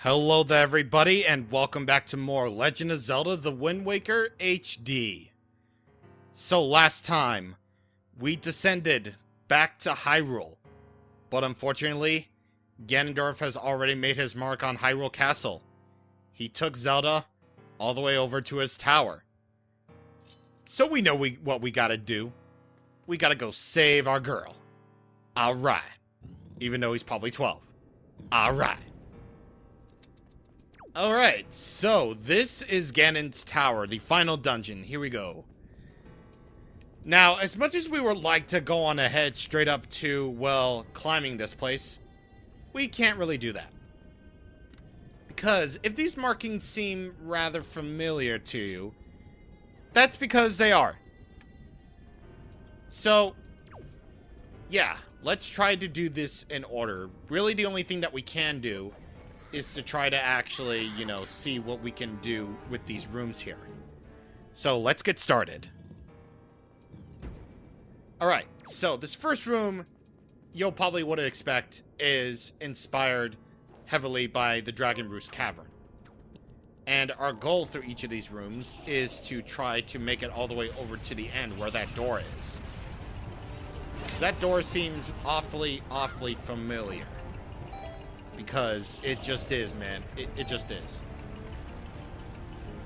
Hello there everybody, and welcome back to more Legend of Zelda The Wind Waker HD. So last time, we descended back to Hyrule, but unfortunately, Ganondorf has already made his mark on Hyrule Castle. He took Zelda all the way over to his tower. So we know what we gotta do. We gotta go save our girl. Alright. Even though he's probably 12. Alright. Alright, so this is Ganon's tower, the final dungeon. Here we go. Now, as much as we would like to go on ahead straight up to, well, climbing this place, we can't really do that. Because if these markings seem rather familiar to you, that's because they are. So, yeah, let's try to do this in order. Really, the only thing that we can do is to try to actually, see what we can do with these rooms here. So let's get started. Alright, so this first room, you'll probably would expect, is inspired heavily by the Dragon Roost Cavern. And our goal through each of these rooms is to try to make it all the way over to the end where that door is. Because that door seems awfully familiar. Because it just is, man. It just is.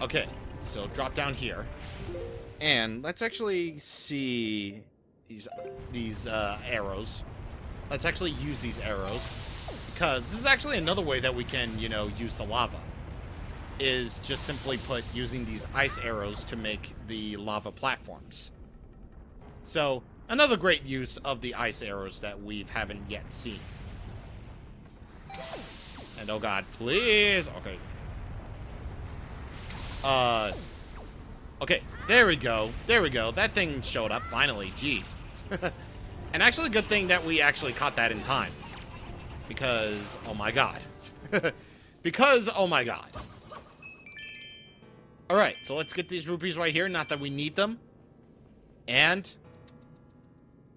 Okay, so drop down here. And let's actually see these arrows. Let's actually use these arrows. Because this is actually another way that we can, use the lava. Is just simply put using these ice arrows to make the lava platforms. So, another great use of the ice arrows that we haven't yet seen. And oh god, please. Okay. Okay, there we go. There we go. That thing showed up finally. Jeez. And actually, good thing that we actually caught that in time. Because, oh my god. Because, oh my god. Alright, so let's get these rupees right here. Not that we need them. And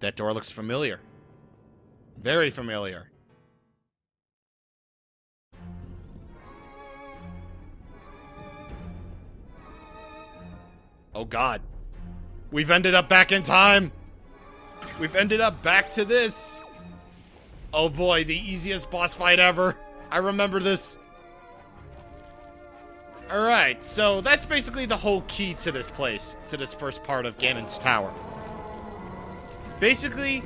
that door looks familiar. Very familiar. Oh god. We've ended up back in time. We've ended up back to this. Oh boy, the easiest boss fight ever. I remember this. Alright, so that's basically the whole key to this place, to this first part of Ganon's tower. Basically,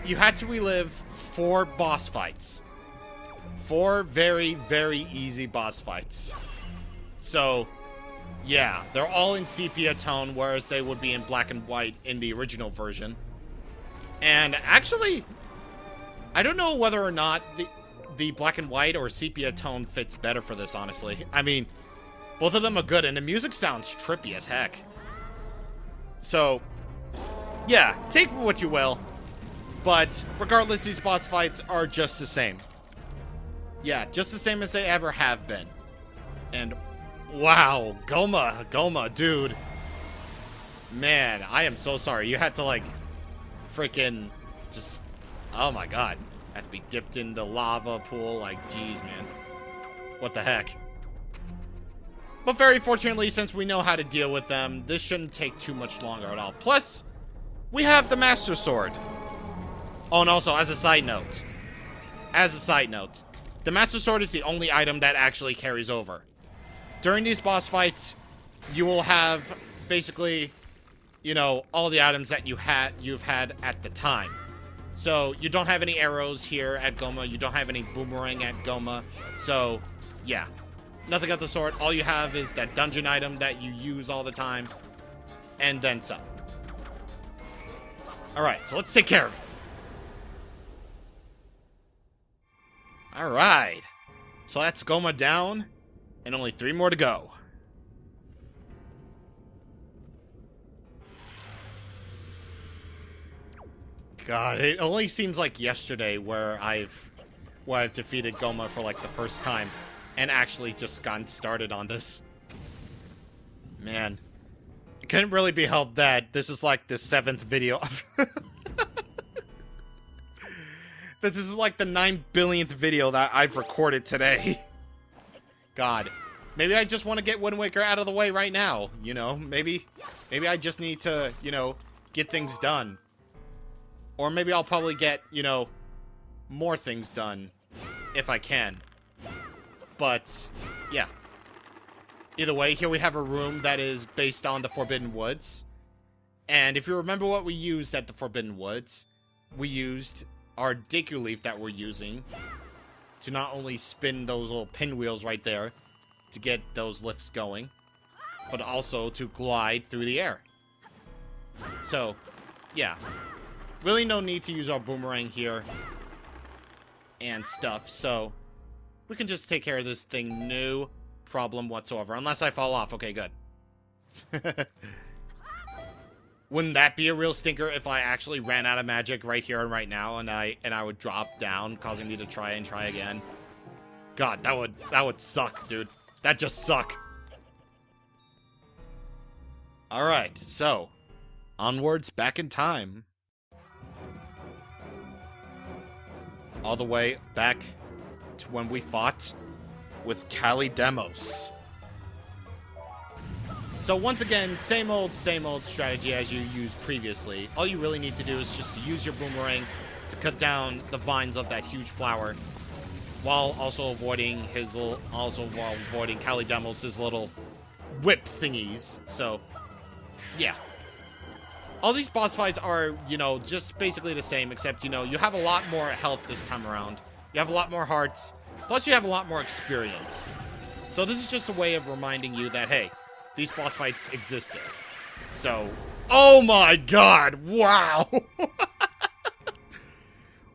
you had to relive 4 boss fights. 4 very easy boss fights. So, yeah, they're all in sepia tone, whereas they would be in black and white in the original version. And actually, I don't know whether or not the black and white or sepia tone fits better for this, honestly. I mean, both of them are good, and the music sounds trippy as heck. So, yeah, take for what you will. But, regardless, these boss fights are just the same. Yeah, just the same as they ever have been. And, wow, Goma, dude. Man, I am so sorry. You had to, freaking just, oh my god. Had to be dipped in the lava pool, geez, man. What the heck? But very fortunately, since we know how to deal with them, this shouldn't take too much longer at all. Plus, we have the Master Sword. Oh, and also, as a side note, the Master Sword is the only item that actually carries over. During these boss fights, you will have basically, all the items that you've had at the time. So, you don't have any arrows here at Goma, you don't have any boomerang at Goma, so, yeah. Nothing of the sort. All you have is that dungeon item that you use all the time, and then some. Alright, so let's take care of it. Alright. So that's Goma down, and only 3 more to go. God, it only seems like yesterday where I've defeated Goma for the first time. And actually just gotten started on this. Man. It couldn't really be helped that this is the 7th video. This is the 9 billionth video that I've recorded today. God. Maybe I just want to get Wind Waker out of the way right now, you know? Maybe I just need to, you know, get things done. Or maybe I'll probably get, you know, more things done if I can. But, yeah. Either way, here we have a room that is based on the Forbidden Woods. And if you remember what we used at the Forbidden Woods, we used our Deku Leaf that we're using to not only spin those little pinwheels right there to get those lifts going, but also to glide through the air. So, yeah. Really no need to use our boomerang here and stuff, so we can just take care of this thing, no problem whatsoever. Unless I fall off. Okay, good. Wouldn't that be a real stinker if I actually ran out of magic right here and right now and I would drop down, causing me to try and try again? God, that would suck, dude. That just suck. Alright, so onwards back in time. All the way back to when we fought with Kali Demos. So once again, same old strategy as you used previously. All you really need to do is just to use your boomerang to cut down the vines of that huge flower, while also avoiding while avoiding Kali Demos' little whip thingies. So, yeah. All these boss fights are, you know, just basically the same, except, you know, you have a lot more health this time around. You have a lot more hearts, plus you have a lot more experience. So this is just a way of reminding you that, hey, these boss fights existed. So, oh my god, wow!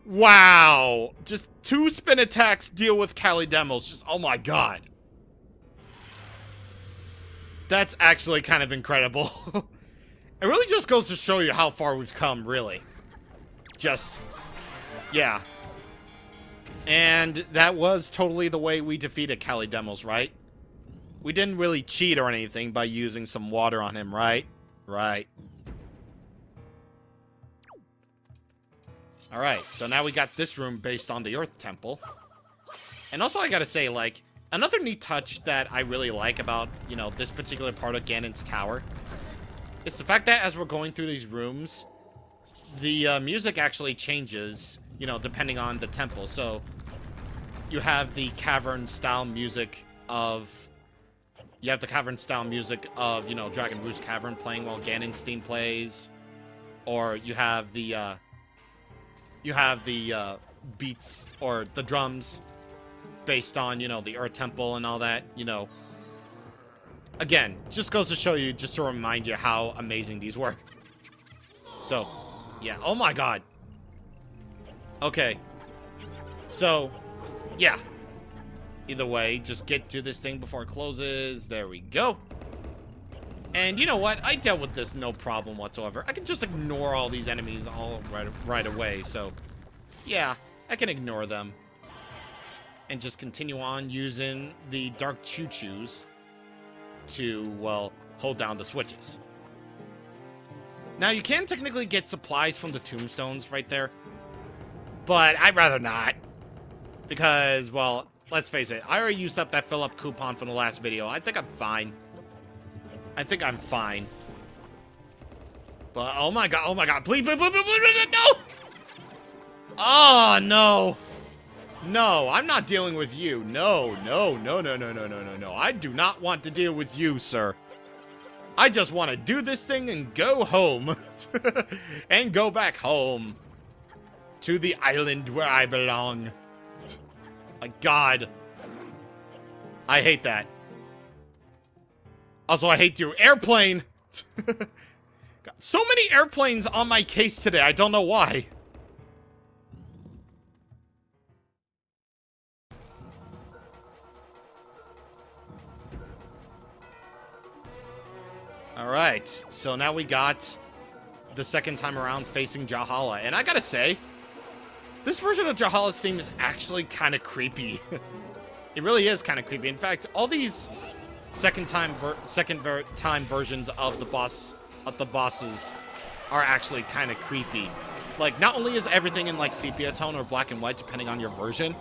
Wow! Just 2 spin attacks deal with Kali Demos, just, oh my god. That's actually kind of incredible. It really just goes to show you how far we've come, really. Just, yeah. And that was totally the way we defeated Kali Demos, right? We didn't really cheat or anything by using some water on him, right? Right. Alright, so now we got this room based on the Earth Temple. And also I gotta say, like, another neat touch that I really like about, you know, this particular part of Ganon's Tower, it's the fact that as we're going through these rooms, the music actually changes, you know, depending on the temple. So, you have the cavern-style music of... You have the cavern-style music of, you know, Dragon Roost Cavern playing while Ganon's theme plays. Or you have the beats, or the drums, based on, you know, the Earth Temple and all that, you know. Again, just goes to show you, just to remind you how amazing these were. So, yeah. Oh my god. Okay. So, yeah. Either way, just get to this thing before it closes. There we go. And you know what? I dealt with this no problem whatsoever. I can just ignore all these enemies right away. So, yeah. I can ignore them. And just continue on using the Dark Choo-Choos to, well, hold down the switches. Now, you can technically get supplies from the tombstones right there, but I'd rather not, because, well, let's face it, I already used up that fill-up coupon from the last video. I think I'm fine. I think I'm fine. But, oh my god, please, no! Oh, no! No, I'm not dealing with you. No. I do not want to deal with you, sir. I just want to do this thing and go home. And go back home. To the island where I belong. My god. I hate that. Also, I hate you. Airplane! God, so many airplanes on my case today. I don't know why. Alright, so now we got the second time around facing Jahala. And I gotta say, this version of Jahala's theme is actually kind of creepy. It really is kind of creepy. In fact, all these second time versions of the bosses are actually kind of creepy. Like, not only is everything in, like, sepia tone or black and white, depending on your version,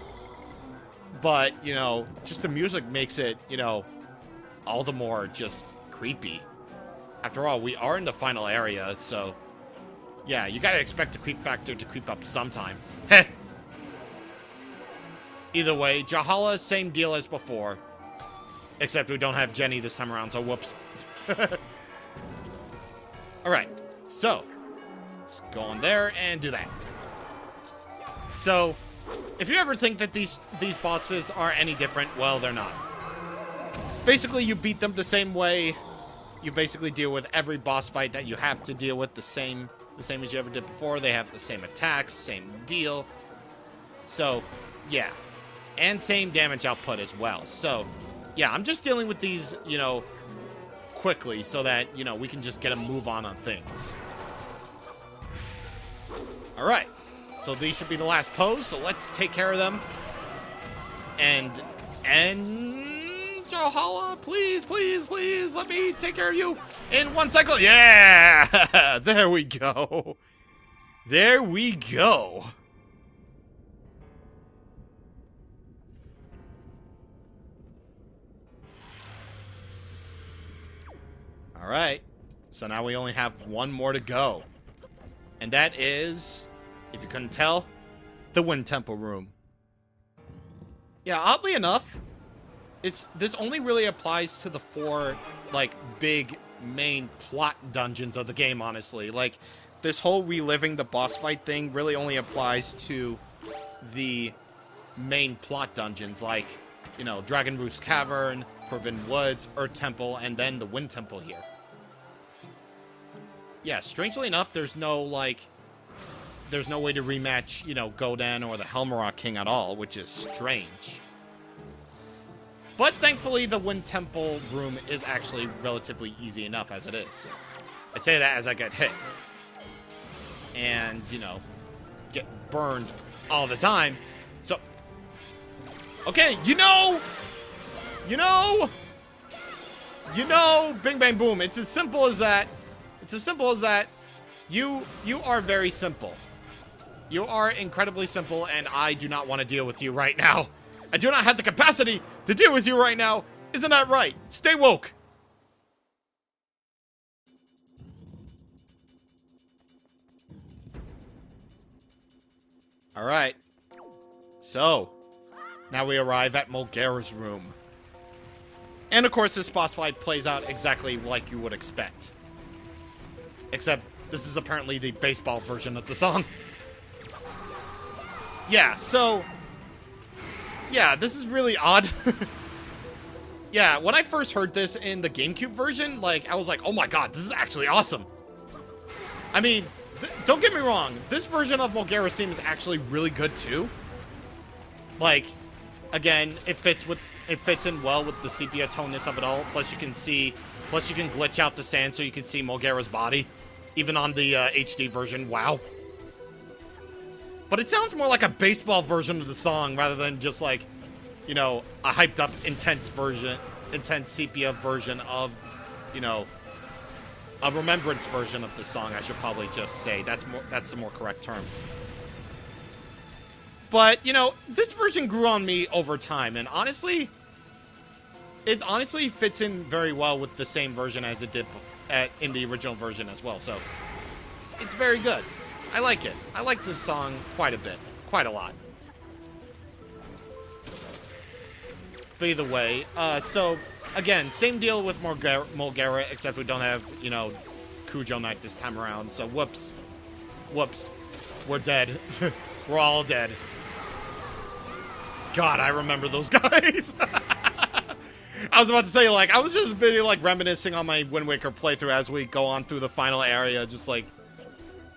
But, you know, just the music makes it, you know, all the more just creepy. After all, we are in the final area, so yeah, you gotta expect the creep factor to creep up sometime. Heh! Either way, Jahala, same deal as before. Except we don't have Jenny this time around, so whoops. Alright, so let's go on there and do that. So, if you ever think that these bosses are any different, well, they're not. Basically, you beat them the same way. You basically deal with every boss fight that you have to deal with the same as you ever did before. They have the same attacks, same deal. So, yeah. And same damage output as well. So, yeah, I'm just dealing with these, you know, quickly so that, you know, we can just get a move on things. Alright. So these should be the last pose, so let's take care of them. And Jahala, please, please, please, let me take care of you in one cycle. Yeah! There we go. There we go. Alright. So now we only have one more to go. And that is, if you couldn't tell, the Wind Temple room. Yeah, oddly enough, this only really applies to the 4, like, big main plot dungeons of the game, honestly. Like, this whole reliving the boss fight thing really only applies to the main plot dungeons, like, you know, Dragon Roof's Cavern, Forbidden Woods, Earth Temple, and then the Wind Temple here. Yeah, strangely enough, there's no way to rematch, you know, Godan or the Helmarok King at all, which is strange. But thankfully, the Wind Temple room is actually relatively easy enough as it is. I say that as I get hit. And, you know, get burned all the time. So, okay, you know, bing, bang, boom. It's as simple as that. It's as simple as that. You are very simple. You are incredibly simple, and I do not want to deal with you right now. I do not have the capacity to deal with you right now. Isn't that right? Stay woke. All right. So, now we arrive at Molgara's room. And of course, this boss fight plays out exactly like you would expect. Except, this is apparently the baseball version of the song. Yeah, so, yeah, this is really odd. Yeah, when I first heard this in the GameCube version, like, I was like, oh my god, this is actually awesome. I mean, don't get me wrong, this version of Molgara's theme is actually really good too. Like, again, it fits in well with the sepia toneness of it all. Plus you can glitch out the sand so you can see Molgara's body. Even on the HD version, wow. But it sounds more like a baseball version of the song rather than just like, you know, a hyped up intense sepia version of, you know, a remembrance version of the song, I should probably just say. That's the more correct term. But, you know, this version grew on me over time, and honestly, it honestly fits in very well with the same version as it did in the original version as well, so it's very good. I like it. I like this song quite a bit. Quite a lot. But either way, so, again, same deal with Molgara, except we don't have, you know, Kujo Knight this time around, so whoops. Whoops. We're dead. We're all dead. God, I remember those guys. I was about to say, like, I was just really, like, reminiscing on my Wind Waker playthrough as we go on through the final area, just like,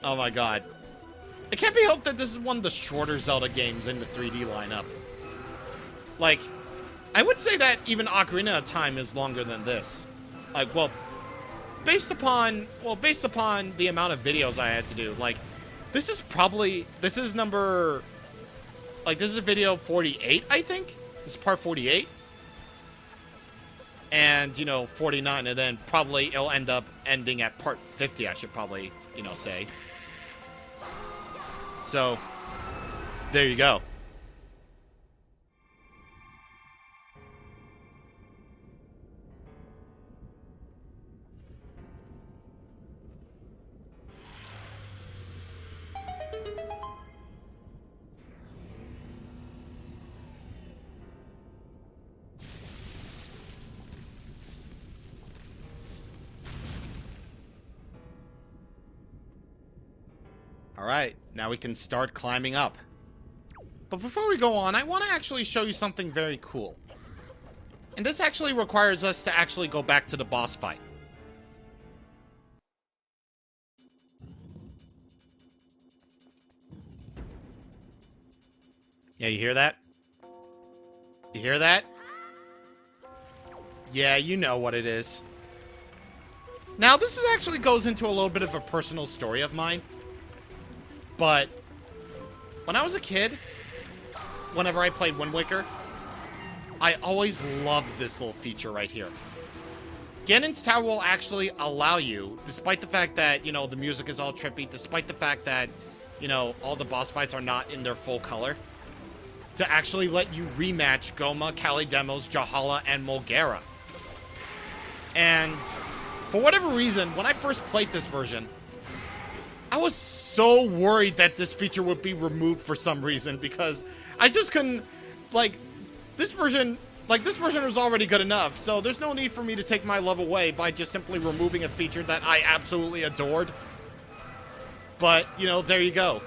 oh my god. It can't be helped that this is one of the shorter Zelda games in the 3D lineup. Like, I would say that even Ocarina of Time is longer than this. Like, well, based upon the amount of videos I had to do, like, this is video 48, I think? This is part 48. And, you know, 49, and then probably it'll end up ending at part 50, I should probably, you know, say. So, there you go. Alright, now we can start climbing up. But before we go on, I want to actually show you something very cool. And this actually requires us to actually go back to the boss fight. Yeah, you hear that? You hear that? Yeah, you know what it is. Now, this is actually goes into a little bit of a personal story of mine. But when I was a kid, whenever I played Wind Waker, I always loved this little feature right here. Ganon's Tower will actually allow you, despite the fact that, you know, the music is all trippy, despite the fact that, you know, all the boss fights are not in their full color, to actually let you rematch Goma, Kalidemos, Jahala, and Mulgara. And for whatever reason, when I first played this version, I was so worried that this feature would be removed for some reason, because I just couldn't, like, this version was already good enough, so there's no need for me to take my love away by just simply removing a feature that I absolutely adored. But, you know, there you go.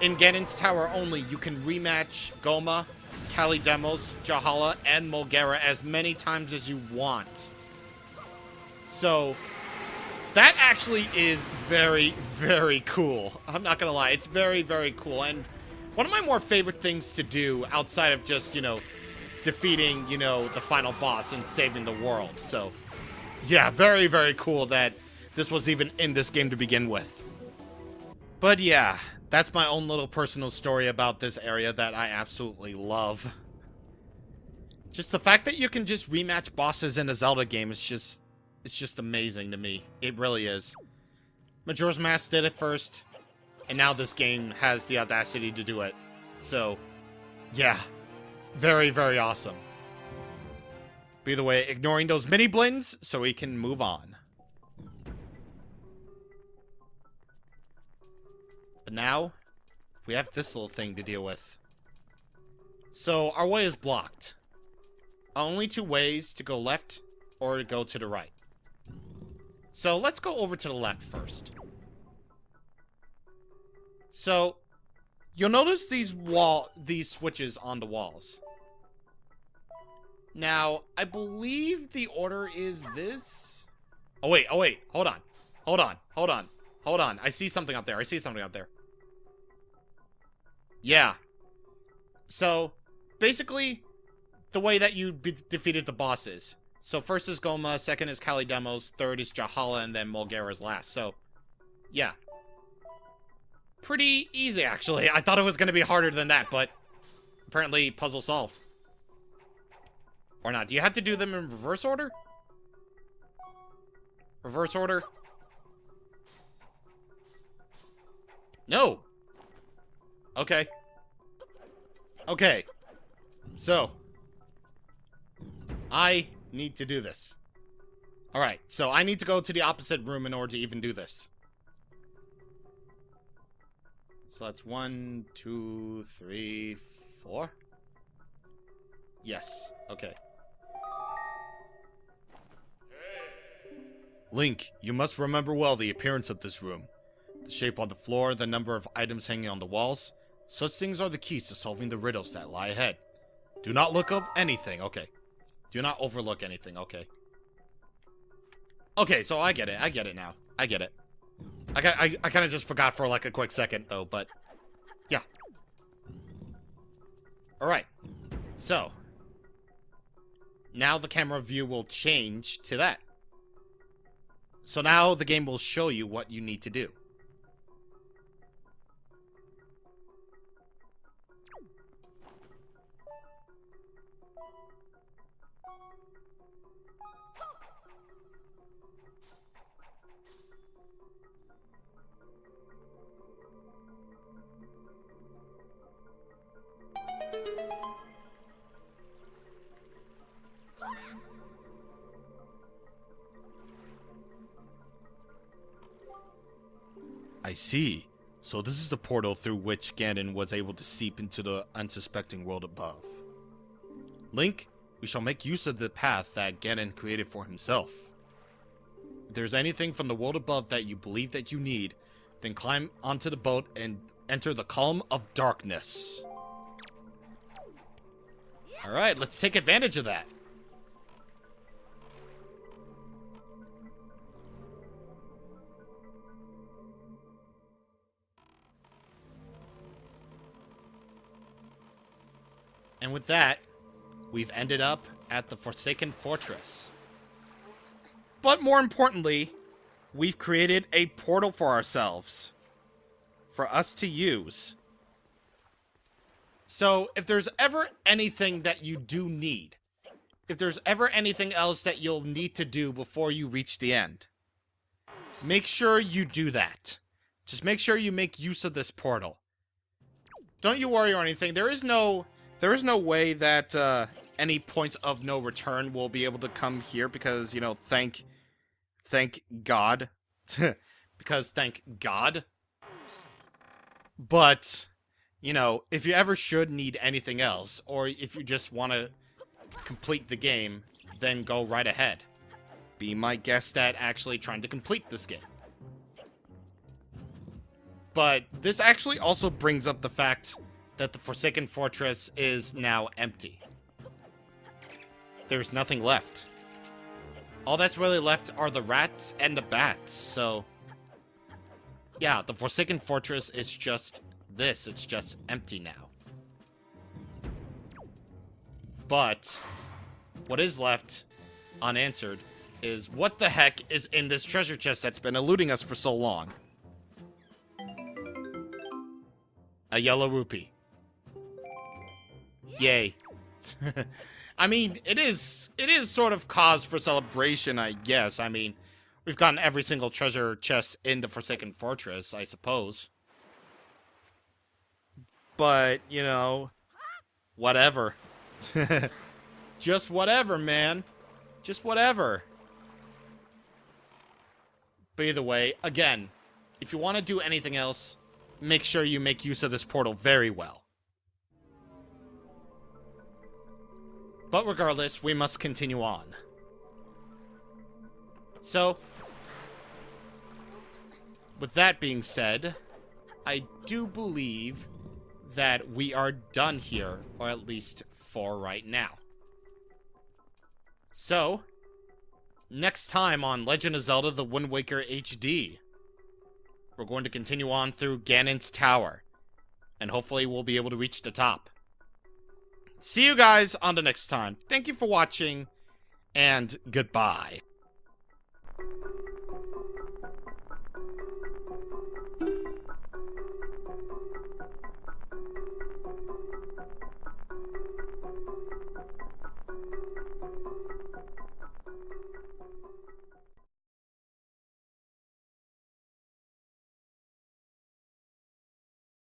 In Ganon's Tower only, you can rematch Goma, Kalidemos, Jahala, and Mulgara as many times as you want. So, that actually is very, very cool. I'm not gonna lie, it's very, very cool. And one of my more favorite things to do outside of just, you know, defeating, you know, the final boss and saving the world. So, yeah, very, very cool that this was even in this game to begin with. But yeah, that's my own little personal story about this area that I absolutely love. Just the fact that you can just rematch bosses in a Zelda game is just, it's just amazing to me. It really is. Majora's Mask did it first, and now this game has the audacity to do it. So, yeah. Very, very awesome. By the way, ignoring those mini blends so we can move on. But now, we have this little thing to deal with. So, our way is blocked. Only two ways to go left or to go to the right. So, let's go over to the left first. So, you'll notice these switches on the walls. Now, I believe the order is this. Oh wait, hold on. I see something up there. Yeah. So, basically, the way that you defeated the bosses. So, first is Goma, second is Kalidemos, third is Jahala, and then Mulgara's last. So, yeah. Pretty easy, actually. I thought it was going to be harder than that, but apparently puzzle solved. Or not. Do you have to do them in reverse order? Reverse order? No. Okay. Okay. So, I need to do this. Alright, so I need to go to the opposite room in order to even do this. So that's 1, 2, 3, 4. Yes. Okay. Link, you must remember well the appearance of this room. The shape on the floor, the number of items hanging on the walls. Such things are the keys to solving the riddles that lie ahead. Do not look up anything. Okay. Do not overlook anything. Okay. Okay, so I get it. I get it now. I get it. I kind of just forgot for like a quick second, though, but yeah. Alright. So, now the camera view will change to that. So now the game will show you what you need to do. I see. So this is the portal through which Ganon was able to seep into the unsuspecting world above. Link, we shall make use of the path that Ganon created for himself. If there's anything from the world above that you believe that you need, Then climb onto the boat and enter the column of darkness. Alright, let's take advantage of that. And with that, we've ended up at the Forsaken Fortress. But more importantly, we've created a portal for ourselves. For us to use. So, if there's ever anything that you do need, if there's ever anything else that you'll need to do before you reach the end, make sure you do that. Just make sure you make use of this portal. Don't you worry or anything. There is no way that any points of no return will be able to come here because, you know, thank God. Because thank God. But, you know, if you ever should need anything else, or if you just want to complete the game, then go right ahead. Be my guest at actually trying to complete this game. But this actually also brings up the fact that the Forsaken Fortress is now empty. There's nothing left. All that's really left are the rats and the bats, so... yeah, the Forsaken Fortress is just this. It's just empty now. But what is left unanswered is what the heck is in this treasure chest that's been eluding us for so long? A yellow rupee. Yay. I mean, it is sort of cause for celebration, I guess. I mean, we've gotten every single treasure chest in the Forsaken Fortress, I suppose. But, you know, whatever. Just whatever, man. Just whatever. But either way, again, if you want to do anything else, make sure you make use of this portal very well. But regardless, we must continue on. So, with that being said, I do believe that we are done here, or at least for right now. So, next time on Legend of Zelda The Wind Waker HD, we're going to continue on through Ganon's Tower, and hopefully we'll be able to reach the top. See you guys on the next time. Thank you for watching, and goodbye.